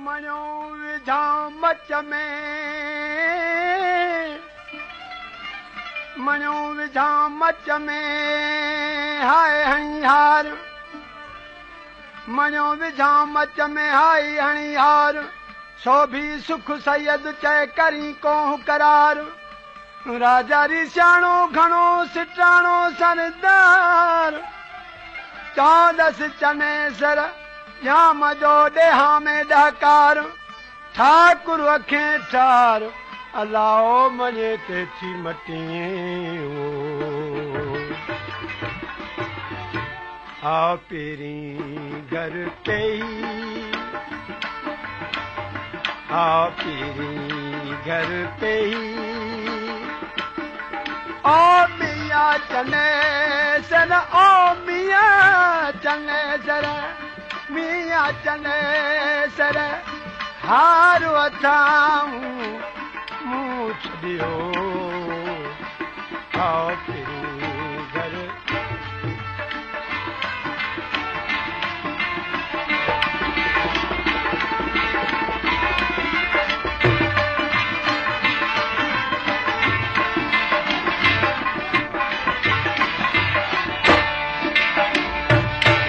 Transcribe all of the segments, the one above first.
मञो विझा मच में मञो विझा मच में हाय हणिहार मञो विझा मच में हाय हणिहार सो भी सुख सैयद चए करी कोह करार राजा री सियाणो घणो सिटाणो सरदार 14 चने सर याम जो ॾेहा में ॾहकार ठाकुर अखें ठार अलाओ मञे ते थी मटी आ पेरी घर पे आ पेरी घर पे ओ मिया चने सर ओ मिया चने सर मिया चने सर हार वठाऊं मूछ दियो आओ फिरी घर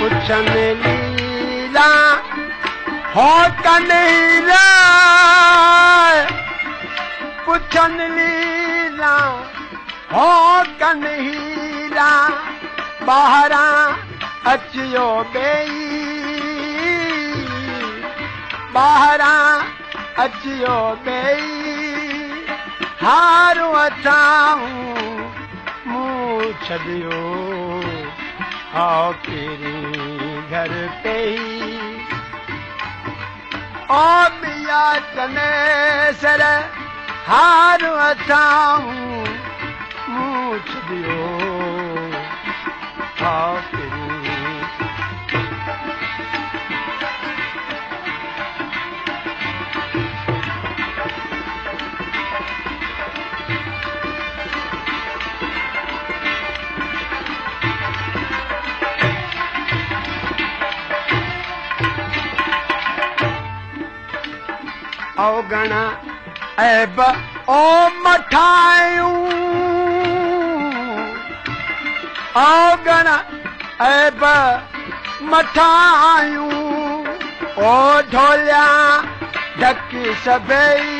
पुछन लीला हो कन्हैया पुछन लीला हो कन्हैया ॿाहिरां अचियो ॿेई ॿाहिरां अचियो ॿेई हार वठाऊं मूं छॾियो आओ फिरी घर पे ओ मिया चने सर हार वठाऊं मूछ दियो आओ फिरी अवगण ऐब ओ मठायूं अवगण ऐब मठायूं ओ ढोलिया ढकी सभई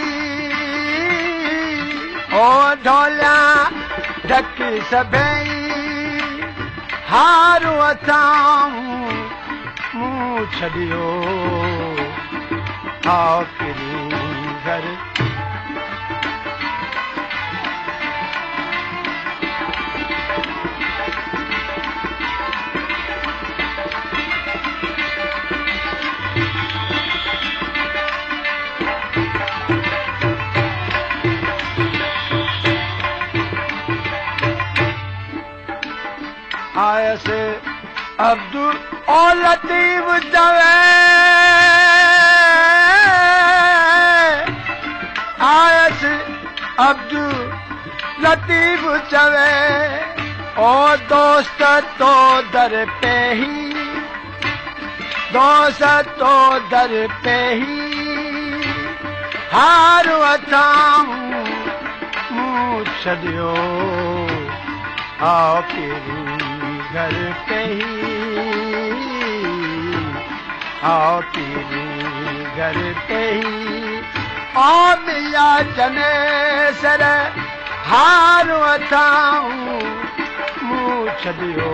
ओ ढोलिया ढकी सभई हार वठाऊं मूं छॾियो आओ फिरी घर आयस अब्दुल ओ लतीफ दवे आयस अब्दुल लतीफ चवे ओ दोस्त तो दर पे ही दोस्त तो दर पे ही हार वठाऊं मूं छॾियो आओ फिरी घर पे ही आओ फिरी घर पे ही ओ मिया चने सर हार वठाऊं मूं छॾियो